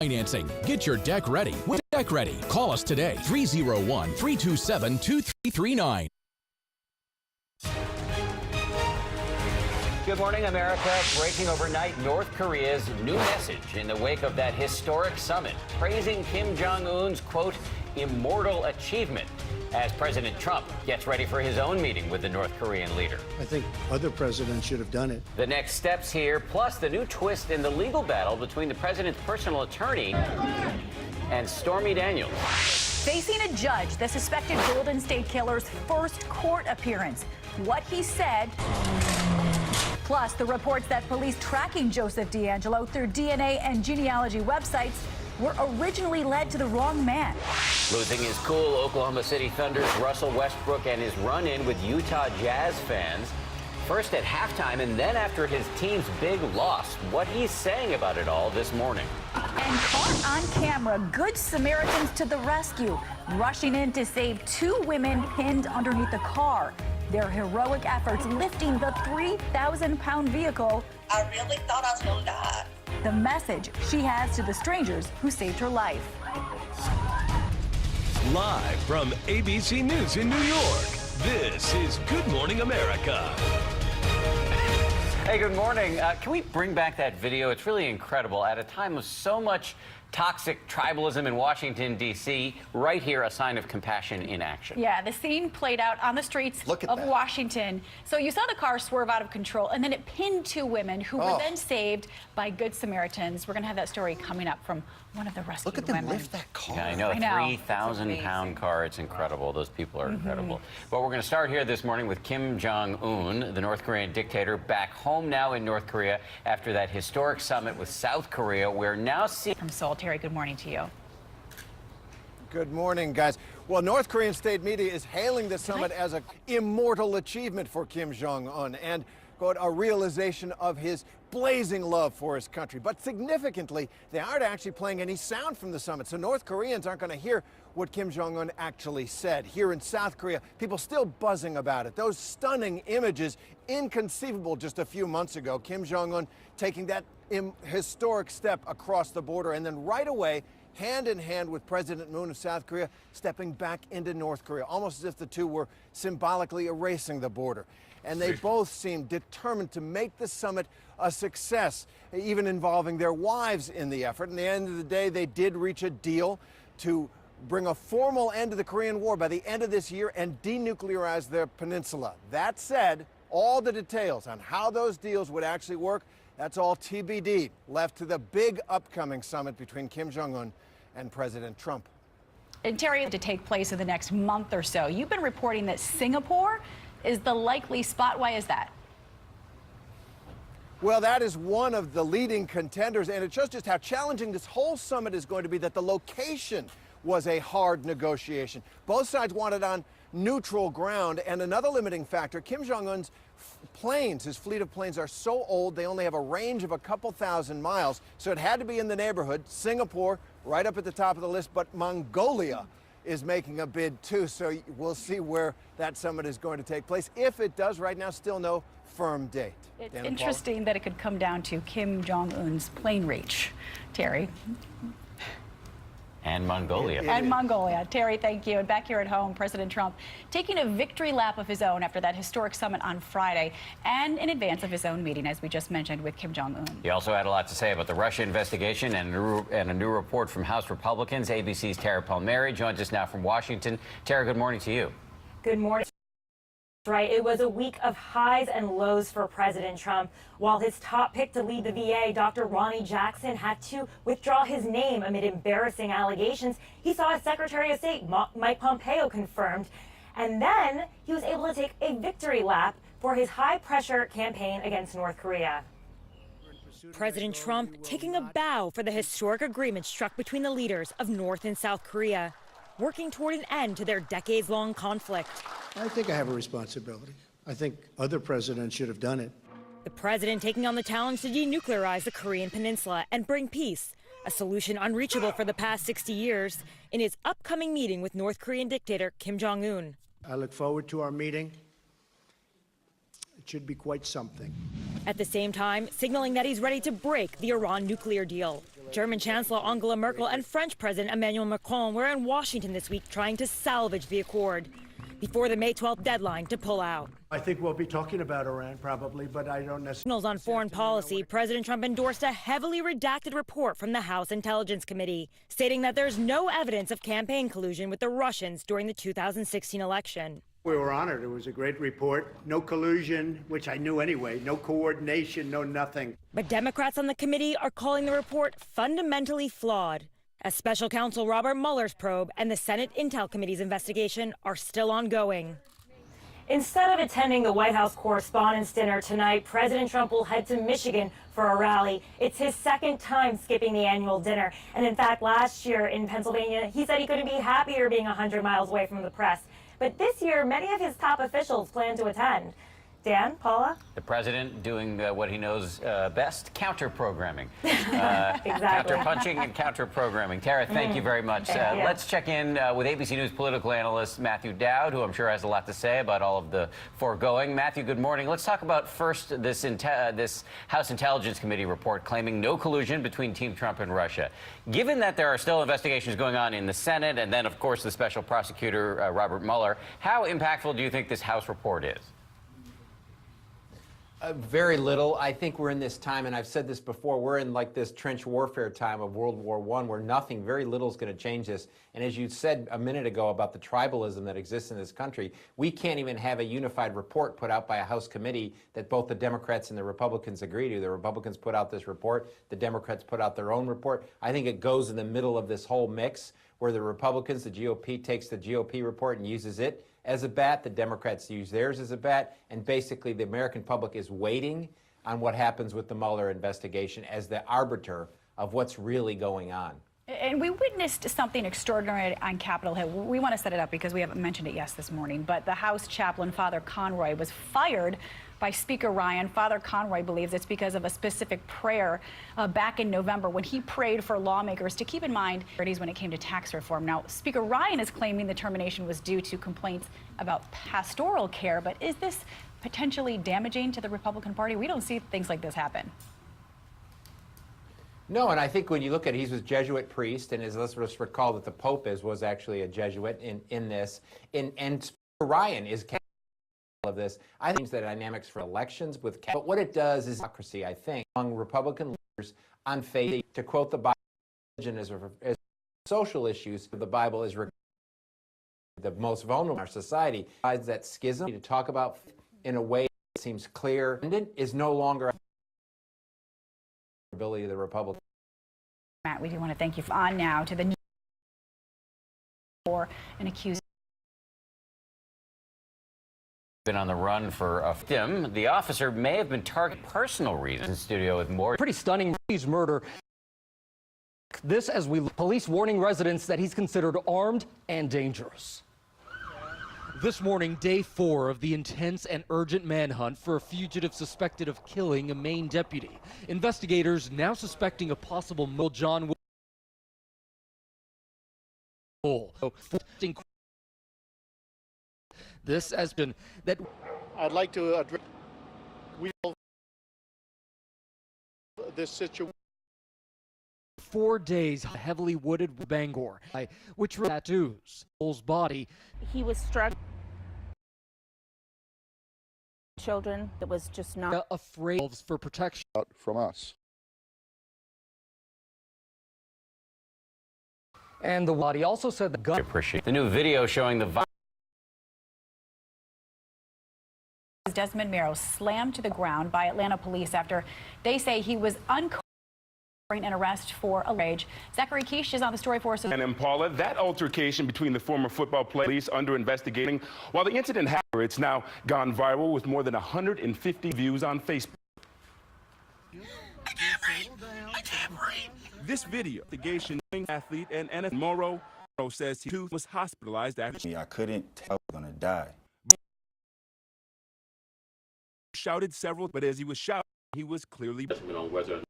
Financing. Get your deck ready with Deck Ready. Call us today, 301-327-2339. Good morning, America. Breaking overnight, North Korea's new message in the wake of that historic summit, praising Kim Jong-un's, quote, immortal achievement, as President Trump gets ready for his own meeting with the North Korean leader. I think other presidents should have done it. The next steps here, plus the new twist in the legal battle between the president's personal attorney and Stormy Daniels. Facing a judge, the suspected Golden State Killer's first court appearance. What he said, plus the reports that police tracking Joseph DeAngelo through DNA and genealogy websites were originally led to the wrong man. Losing his cool, Oklahoma City Thunder's Russell Westbrook and his run-in with Utah Jazz fans. First at halftime and then after his team's big loss. What he's saying about it all this morning. And caught on camera, Good Samaritans to the rescue, rushing in to save two women pinned underneath the car. Their heroic efforts lifting the 3,000-pound vehicle. I really thought I was going to die. The message she has to the strangers who saved her life. Live from ABC News in New York, this is Good Morning America. Hey, good morning. Can we bring back that video? It's really incredible. At a time of so much toxic tribalism in Washington, D.C., right here, a sign of compassion in action. Yeah, the scene played out on the streets of Washington. So you saw the car swerve out of control, and then it pinned two women who were then saved by Good Samaritans. We're going to have that story coming up from one of the rescued women. Look at them lift that car. Yeah, I know, 3,000-pound car. It's incredible. Those people are incredible. But we're going to start here this morning with Kim Jong-un, the North Korean dictator, back home now in North Korea after that historic summit with South Korea. We're now seeing... From Seoul, Terry, good morning to you. Good morning, guys. Well, North Korean state media is hailing the summit as an immortal achievement for Kim Jong-un and, quote, a realization of his blazing love for his country. But significantly, they aren't actually playing any sound from the summit, so North Koreans aren't going to hear what Kim Jong-un actually said. Here in South Korea, people still buzzing about it. Those stunning images, inconceivable just a few months ago. Kim Jong-un taking that historic step across the border, and then right away, hand in hand with President Moon of South Korea, stepping back into North Korea, almost as if the two were symbolically erasing the border. And they both seem determined to make the summit a success, even involving their wives in the effort. And at the end of the day, they did reach a deal to bring a formal end to the Korean War by the end of this year and denuclearize their peninsula. That said, all the details on how those deals would actually work, that's all TBD, left to the big upcoming summit between Kim Jong-un and President Trump. And Terry, to take place in the next month or so. You've been reporting that Singapore is the likely spot. Why is that? Well, that is one of the leading contenders, and it shows just how challenging this whole summit is going to be, that the location was a hard negotiation. Both sides wanted on neutral ground, and another limiting factor, Kim Jong-un's planes, his fleet of planes, are so old they only have a range of a couple thousand miles, so it had to be in the neighborhood. Singapore, right up at the top of the list, but Mongolia is making a bid too, so we'll see where that summit is going to take place. If it does, right now, still no firm date. It's interesting that it could come down to Kim Jong-un's plane reach, Terry. And Mongolia. And Mongolia. Terry, thank you. And back here at home, President Trump taking a victory lap of his own after that historic summit on Friday and in advance of his own meeting, as we just mentioned, with Kim Jong-un. He also had a lot to say about the Russia investigation and a new report from House Republicans. ABC's Tara Palmieri joins us now from Washington. Tara, good morning to you. Good morning. Right. It was a week of highs and lows for President Trump. While his top pick to lead the VA, Dr. Ronnie Jackson, had to withdraw his name amid embarrassing allegations, he saw his Secretary of State, Mike Pompeo, confirmed. And then he was able to take a victory lap for his high-pressure campaign against North Korea. President Trump taking a bow for the historic agreement struck between the leaders of North and South Korea, working toward an end to their decades-long conflict. I think I have a responsibility. I think other presidents should have done it. The president taking on the challenge to denuclearize the Korean peninsula and bring peace, a solution unreachable for the past 60 years, in his upcoming meeting with North Korean dictator Kim Jong-un. I look forward to our meeting. It should be quite something. At the same time, signaling that he's ready to break the Iran nuclear deal. German Chancellor Angela Merkel and French President Emmanuel Macron were in Washington this week trying to salvage the accord before the May 12th deadline to pull out. I think we'll be talking about Iran probably, but I don't necessarily. On foreign policy, President Trump endorsed a heavily redacted report from the House Intelligence Committee, stating that there's no evidence of campaign collusion with the Russians during the 2016 election. We were honored. It was a great report. No collusion, which I knew anyway. No coordination, no nothing. But Democrats on the committee are calling the report fundamentally flawed, as Special Counsel Robert Mueller's probe and the Senate Intel Committee's investigation are still ongoing. Instead of attending the White House Correspondents' Dinner tonight, President Trump will head to Michigan for a rally. It's his second time skipping the annual dinner. And in fact, last year in Pennsylvania, he said he couldn't be happier being 100 miles away from the press. But this year, many of his top officials plan to attend. Dan, Paula? The president doing what he knows best, counter-programming. Exactly. Counter-punching and counter-programming. Tara, thank you very much. Let's check in with ABC News political analyst Matthew Dowd, who I'm sure has a lot to say about all of the foregoing. Matthew, good morning. Let's talk about first this House Intelligence Committee report claiming no collusion between Team Trump and Russia. Given that there are still investigations going on in the Senate and then, of course, the special prosecutor, Robert Mueller, how impactful do you think this House report is? Very little. I think we're in this time, and I've said this before, we're in like this trench warfare time of World War I where nothing, very little is going to change this. And as you said a minute ago about the tribalism that exists in this country, we can't even have a unified report put out by a House committee that both the Democrats and the Republicans agree to. The Republicans put out this report. The Democrats put out their own report. I think it goes in the middle of this whole mix where the Republicans, the GOP, takes the GOP report and uses it as a bat, the Democrats use theirs as a bat, and basically the American public is waiting on what happens with the Mueller investigation as the arbiter of what's really going on. And we witnessed something extraordinary on Capitol Hill. We want to set it up because we haven't mentioned it this morning, but the House chaplain, Father Conroy, was fired by Speaker Ryan. Father Conroy believes it's because of a specific prayer back in November when he prayed for lawmakers to keep in mind when it came to tax reform. Now, Speaker Ryan is claiming the termination was due to complaints about pastoral care, but is this potentially damaging to the Republican Party? We don't see things like this happen. No, and I think when you look at it, he's a Jesuit priest, and let's just recall that the Pope was actually a Jesuit in this. And Speaker Ryan is of this. I think the dynamics for elections with, but what it does is democracy, I think, among Republican leaders on faith. To quote the Bible, religion as social issues, the Bible is the most vulnerable in our society. Besides that schism, to talk about in a way that seems clear, is no longer ability of the Republicans. Matt, we do want to thank you on now to the for an accused. Been on the run for a victim. The officer may have been targeted for personal reasons. In studio with more. Pretty stunning murder. This as police warning residents that he's considered armed and dangerous. This morning, day 4 of the intense and urgent manhunt for a fugitive suspected of killing a Maine deputy. Investigators now suspecting a possible John Will. This has been that I'd like to address this situation. 4 days heavily wooded Bangor, which were tattoos. Bull's body. He was struck. Children that was just not afraid for protection from us. And the body also said the gun. Appreciate the new video showing the violence. Desmond Merrow slammed to the ground by Atlanta police after they say he was uncovering an arrest for a rage. Zachary Keish is on the story for us. And Paula, that altercation between the former football player police under investigating. While the incident happened, it's now gone viral with more than 150 views on Facebook. I can't breathe. This video, investigation athlete and NFL Morrow says he too was hospitalized after. I couldn't tell I was gonna die. Shouted several, but as he was shouting, he was clearly on whether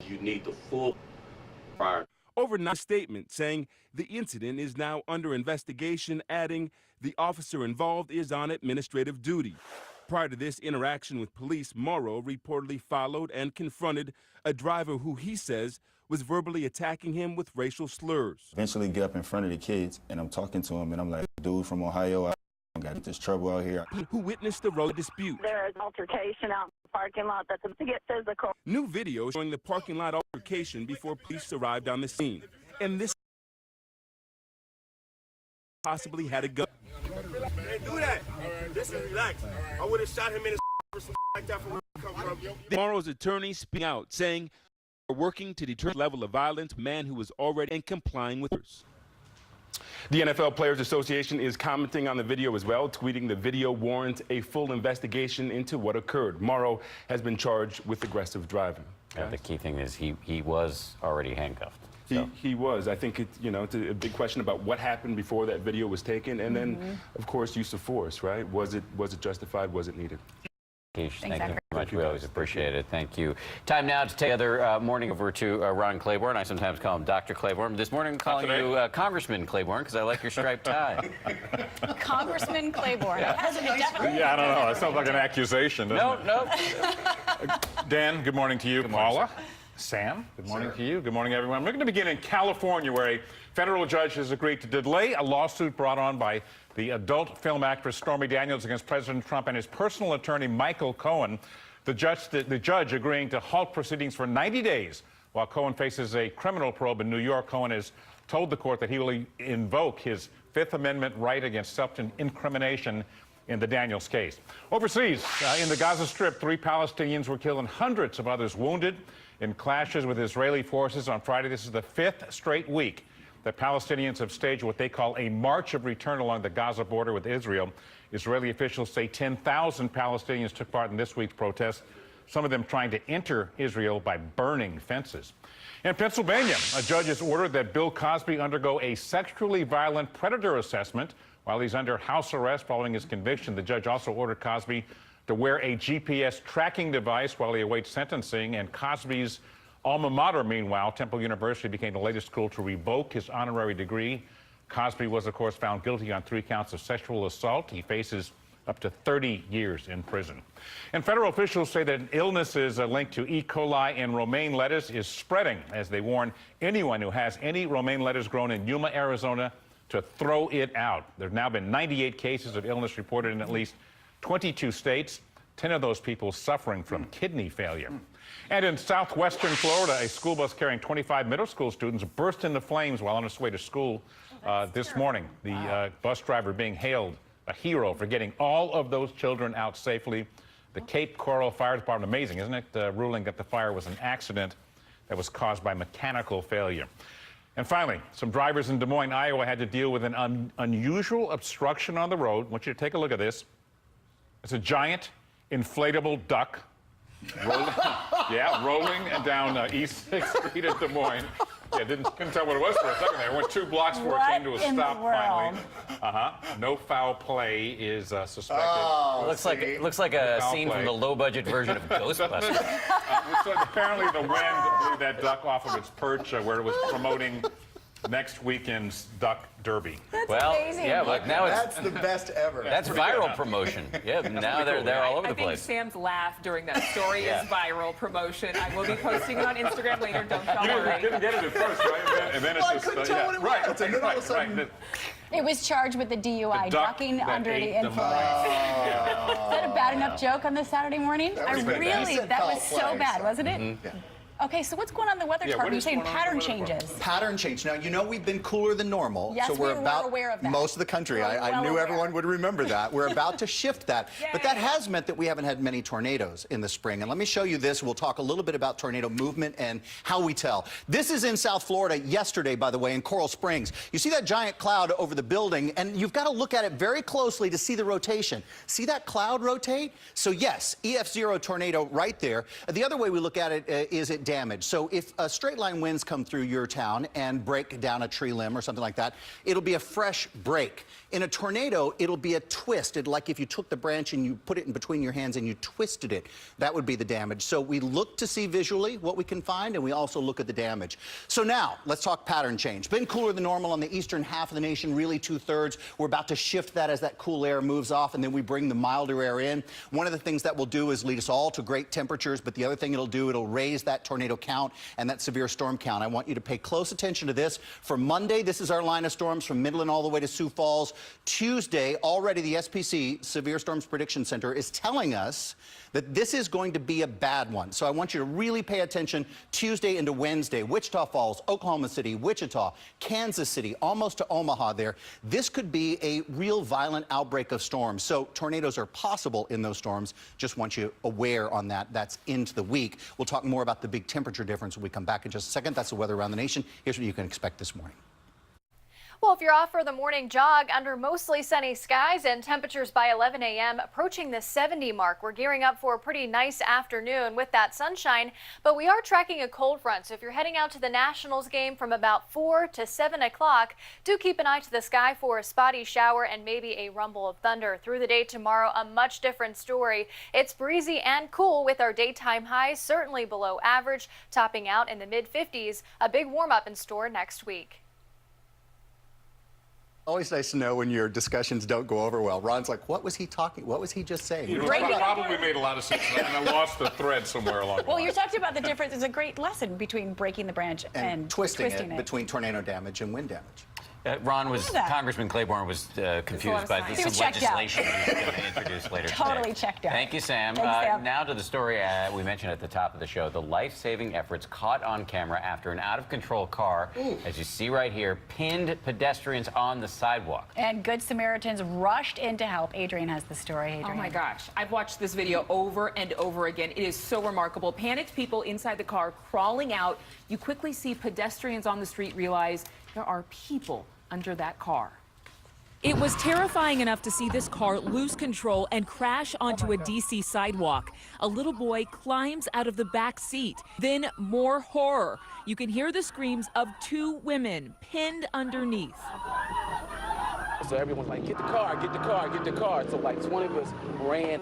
you need the full fire. Overnight statement saying the incident is now under investigation, adding the officer involved is on administrative duty. Prior to this interaction with police, Morrow reportedly followed and confronted a driver who he says was verbally attacking him with racial slurs. Eventually get up in front of the kids, and I'm talking to him, and I'm like, dude from Ohio, I got this trouble out here. Who witnessed the road dispute. There is altercation out in the parking lot that's to get physical. New video showing the parking lot altercation before police arrived on the scene. And this possibly had a gun. Can't do that. Listen, relax. I would have shot him in his or something like that from where he come from. Morrow's attorney speaking out, saying we're working to deter the level of violence, man who was already complying with orders. The NFL Players Association is commenting on the video as well, tweeting the video warrants a full investigation into what occurred. Morrow has been charged with aggressive driving. Yeah, the key thing is he was already handcuffed. So. He was. I think it's a big question about what happened before that video was taken, and then, of course, use of force. Right? Was it justified? Was it needed? Thank you very much. We always appreciate it. Thank you. Time now to take another morning over to Ron Claiborne. I sometimes call him Dr. Claiborne. This morning I'm calling you Congressman Claiborne because I like your striped tie. Congressman Claiborne. It has a definite. Yeah, I don't know. That sounds like an accusation, doesn't it? No. Dan, good morning to you. Good morning, Paula. Sam, good morning to you. Good morning, everyone. We're going to begin in California, where a federal judge has agreed to delay a lawsuit brought on by the adult film actress Stormy Daniels against President Trump and his personal attorney, Michael Cohen. The judge agreeing to halt proceedings for 90 days while Cohen faces a criminal probe in New York. Cohen has told the court that he will invoke his Fifth Amendment right against self-incrimination in the Daniels case. Overseas, in the Gaza Strip, 3 Palestinians were killed and hundreds of others wounded in clashes with Israeli forces on Friday. This is the 5th straight week that Palestinians have staged what they call a march of return along the Gaza border with Israel. Israeli officials say 10,000 Palestinians took part in this week's protest, some of them trying to enter Israel by burning fences. In Pennsylvania, a judge has ordered that Bill Cosby undergo a sexually violent predator assessment while he's under house arrest following his conviction. The judge also ordered Cosby to wear a GPS tracking device while he awaits sentencing. And Cosby's alma mater, meanwhile, Temple University, became the latest school to revoke his honorary degree. Cosby was, of course, found guilty on 3 counts of sexual assault. He faces up to 30 years in prison. And federal officials say that an illness is linked to E. coli in romaine lettuce is spreading, as they warn anyone who has any romaine lettuce grown in Yuma, Arizona, to throw it out. There have now been 98 cases of illness reported in at least 22 states, 10 of those people suffering from kidney failure. And in southwestern Florida, a school bus carrying 25 middle school students burst into flames while on its way to school this morning. The bus driver being hailed a hero for getting all of those children out safely. The Cape Coral Fire Department, amazing, isn't it, ruling that the fire was an accident that was caused by mechanical failure. And finally, some drivers in Des Moines, Iowa, had to deal with an unusual obstruction on the road. I want you to take a look at this. It's a giant inflatable duck rolling down East 6th Street at Des Moines. Yeah, couldn't tell what it was for a second there. It went 2 blocks before it came to a stop finally. No foul play is suspected. Oh, looks like a scene from the low-budget version of Ghostbusters. Looks like apparently the wind blew that duck off of its perch where it was promoting next weekend's Duck Derby. That's amazing. Yeah, look, now that's the best ever. That's viral promotion. Yeah, now they're all over the place. I think Sam's laugh during that story is viral promotion. I will be posting it on Instagram later. Don't y'all worry. You didn't get it at first, right? And then it's just, I couldn't tell what it was. And then all of a sudden, it was charged with the DUI, ducking under the influence. Is that a bad enough joke on this Saturday morning? That was so bad, wasn't it? Yeah. Okay, so what's going on in the weather chart? You're saying pattern changes. Pattern change. Now, you know we've been cooler than normal. Yes, so we're about aware of that. Most of the country. I knew everyone would remember that. We're about to shift that. But that has meant that we haven't had many tornadoes in the spring. And let me show you this. We'll talk a little bit about tornado movement and how we tell. This is in South Florida yesterday, by the way, in Coral Springs. You see that giant cloud over the building, and you've got to look at it very closely to see the rotation. See that cloud rotate? So yes, EF0 tornado right there. The other way we look at it is it damage. So if straight line winds come through your town and break down a tree limb or something like that, it'll be a fresh break. In a tornado, it'll be a twist. Like if you took the branch and you put it in between your hands and you twisted it, that would be the damage. So we look to see visually what we can find, and we also look at the damage. So now, let's talk pattern change. Been cooler than normal on the eastern half of the nation, really 2/3. We're about to shift that as that cool air moves off, and then we bring the milder air in. One of the things that will do is lead us all to great temperatures, but the other thing it'll do, it'll raise that tornado count and that severe storm count. I want you to pay close attention to this. For Monday, this is our line of storms from Midland all the way to Sioux Falls. Tuesday, already the SPC, Severe Storms Prediction Center, is telling us that this is going to be a bad one. So I want you to really pay attention Tuesday into Wednesday. Wichita Falls, Oklahoma City, Wichita, Kansas City, almost to Omaha there. This could be a real violent outbreak of storms. So tornadoes are possible in those storms. Just want you aware on that. That's into the week. We'll talk more about the big temperature difference when we come back in just a second. That's the weather around the nation. Here's what you can expect this morning. Well, if you're off for the morning jog under mostly sunny skies and temperatures by 11 a.m. approaching the 70 mark, we're gearing up for a pretty nice afternoon with that sunshine, but we are tracking a cold front. So if you're heading out to the Nationals game from about 4 to 7 o'clock, do keep an eye to the sky for a spotty shower and maybe a rumble of thunder. Through the day tomorrow, a much different story. It's breezy and cool with our daytime highs certainly below average, topping out in the mid-50s. A big warm up in store next week. Always nice to know when your discussions don't go over well. Ron's like, what was he talking? What was he just saying? You know, it probably made a lot of sense, and I lost the thread somewhere along the Well, line. you're talking about the difference. It's a great lesson between breaking the branch and twisting it between tornado damage and wind damage. Congressman Claiborne was confused by some legislation he's going to introduce later today. Totally checked out. Thank you, Sam. Thanks, Sam. Now to the story we mentioned at the top of the show. The life-saving efforts caught on camera after an out-of-control car, as you see right here, pinned pedestrians on the sidewalk. And Good Samaritans rushed in to help. Adrian has the story. Adrian. Oh my gosh. I've watched this video over and over again. It is so remarkable. Panicked people inside the car crawling out. You quickly see pedestrians on the street realize there are people under that car. It was terrifying enough to see this car lose control and crash onto a D.C. sidewalk. A little boy climbs out of the back seat. Then more horror. You can hear the screams of two women pinned underneath. So everyone's like, get the car, get the car, get the car. So like 20 of us ran